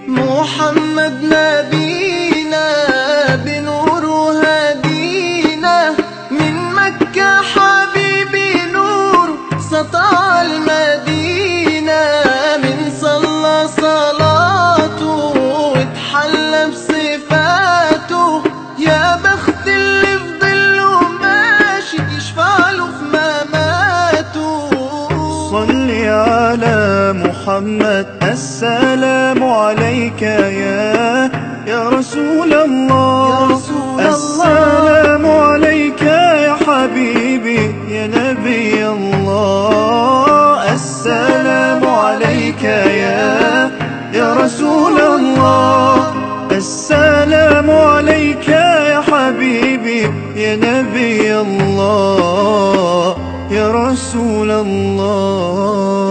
محمد نبينا بنور هدينا، من مكة حبيبي نور سطع المدينة، من صلى صلاته واتحلى بصفاته، يا بخت اللي في ظله ماشي يشفع له في مماته. صل على محمد، السلام عليك يا رسول الله، السلام عليك يا حبيبي يا نبي الله، السلام عليك يا رسول الله، السلام عليك يا حبيبي يا نبي الله يا رسول الله.